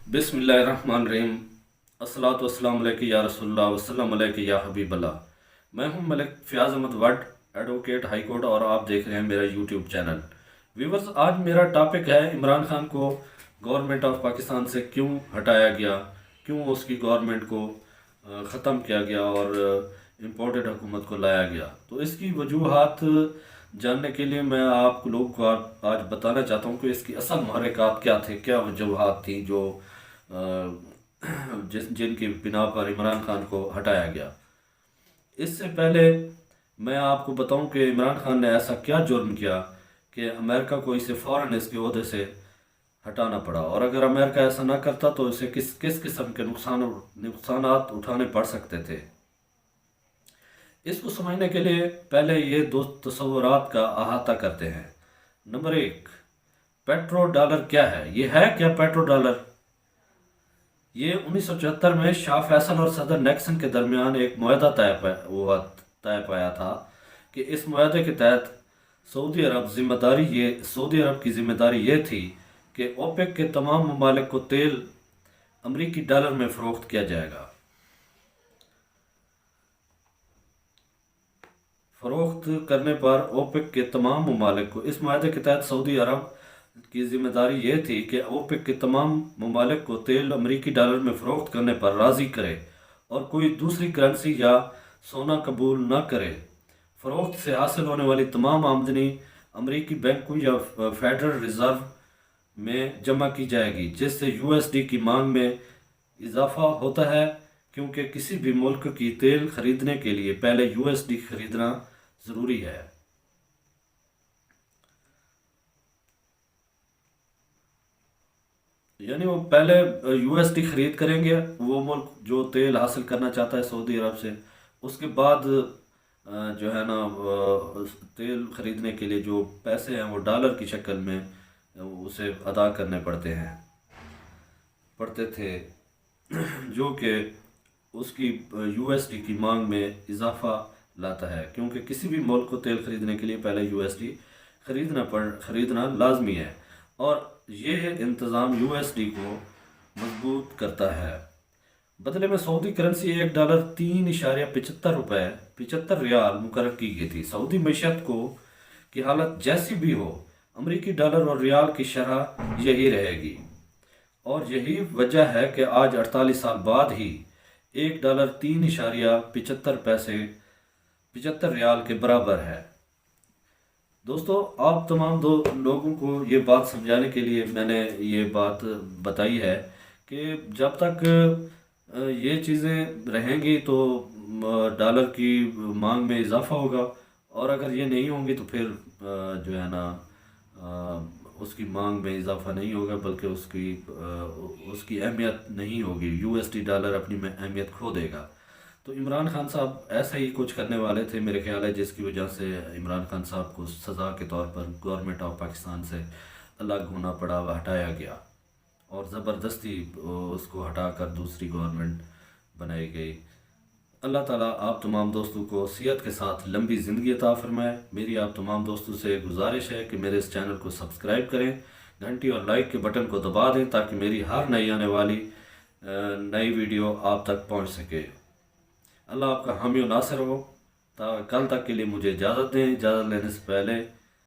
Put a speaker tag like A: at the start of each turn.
A: बिस्मिल्लाहिर्रहमानिर्रहीम। अस्सलातु वस्सलामु अलैका या रसूलल्लाह वस्सलामु अलैका या हबीब अल्लाह। मैं हूं Malik Fayaz Ahmad Wat, advocate high court, और आप देख रहे हैं मेरा यूट्यूब चैनल। व्यूवर्स, आज मेरा टॉपिक है इमरान खान को गवर्नमेंट ऑफ पाकिस्तान से क्यों हटाया गया, क्यों उसकी गवर्नमेंट को ख़त्म किया गया और इम्पोर्टेड हुकूमत को लाया गया। तो इसकी वजूहात जानने के लिए मैं आप लोगों को आज बताना चाहता हूँ कि इसकी असल महरक़ात क्या थे, क्या वजूहात थी जो जिनकी बिना पर इमरान खान को हटाया गया। इससे पहले मैं आपको बताऊं कि इमरान खान ने ऐसा क्या जुर्म किया कि अमेरिका को इसे फ़ौरन इसके ओहदे से हटाना पड़ा, और अगर अमेरिका ऐसा ना करता तो इसे किस किस किस्म के नुकसानात उठाने पड़ सकते थे। इसको समझने के लिए पहले ये दो तस्वुरात का अहाता करते हैं। नंबर एक, पेट्रो डॉलर क्या है? ये है क्या पेट्रो डॉलर? ये 1974 में शाह फैसल और सदर निक्सन के दरमियान एक मुआहदा तय पाया था कि इस मुआहदे के तहत सऊदी अरब की जिम्मेदारी ये थी कि ओपेक के तमाम ममालिक को तेल अमरीकी डॉलर में फ़रोख्त किया जाएगा। फ़रोख्त करने पर ओपेक के तमाम ममालिक को, इस मुआहदे के तहत सऊदी अरब की जिम्मेदारी ये थी कि ओपेक के तमाम ममालिक को तेल अमरीकी डॉलर में फ़रोख्त करने पर राज़ी करे और कोई दूसरी करेंसी या सोना कबूल न करे। फ़रोख्त से हासिल होने वाली तमाम आमदनी अमरीकी बैंकों या फेडरल रिज़र्व में जमा की जाएगी, जिससे यूएसडी की मांग में इजाफा होता है, क्योंकि किसी भी मुल्क की तेल खरीदने के लिए पहले यूएसडी खरीदना ज़रूरी है। यानी वो पहले यूएसडी खरीद करेंगे, वो मुल्क जो तेल हासिल करना चाहता है सऊदी अरब से, उसके बाद जो है ना तेल खरीदने के लिए जो पैसे हैं वो डॉलर की शक्ल में उसे अदा करने पड़ते थे, जो कि उसकी यूएसडी की मांग में इजाफा लाता है, क्योंकि किसी भी मुल्क को तेल खरीदने के लिए पहले यूएसडी खरीदना लाजमी है, और ये इंतज़ाम यूएसडी को मजबूत करता है। बदले में सऊदी करेंसी $1 3.75 रियाल मुकर्रर की गई थी। सऊदी मईशत की हालत जैसी भी हो, अमरीकी डॉलर और रियाल की शरह यही रहेगी, और यही वजह है कि आज 48 साल बाद ही $1 3.75 रियाल के बराबर है। दोस्तों, आप तमाम लोगों को ये बात समझाने के लिए मैंने ये बात बताई है कि जब तक ये चीज़ें रहेंगी तो डॉलर की मांग में इजाफा होगा, और अगर ये नहीं होंगी तो फिर जो है ना उसकी मांग में इजाफा नहीं होगा, बल्कि उसकी अहमियत नहीं होगी। यूएसडी डॉलर अपनी अहमियत खो देगा। तो इमरान खान साहब ऐसा ही कुछ करने वाले थे मेरे ख्याल है, जिसकी वजह से इमरान खान साहब को सज़ा के तौर पर गवर्नमेंट ऑफ पाकिस्तान से अलग होना पड़ा, हटाया गया, और ज़बरदस्ती उसको हटाकर दूसरी गवर्नमेंट बनाई गई। अल्लाह ताला आप तमाम दोस्तों को सेहत के साथ लंबी ज़िंदगी अता फरमाए। मेरी आप तमाम दोस्तों से गुजारिश है कि मेरे इस चैनल को सब्सक्राइब करें, घंटी और लाइक के बटन को दबा दें, ताकि मेरी हर नई आने वाली नई वीडियो आप तक पहुंच सके। अल्लाह आपका हामी और नासिर हो। कल तक के लिए मुझे इजाज़त दें। इजाज़त लेने से पहले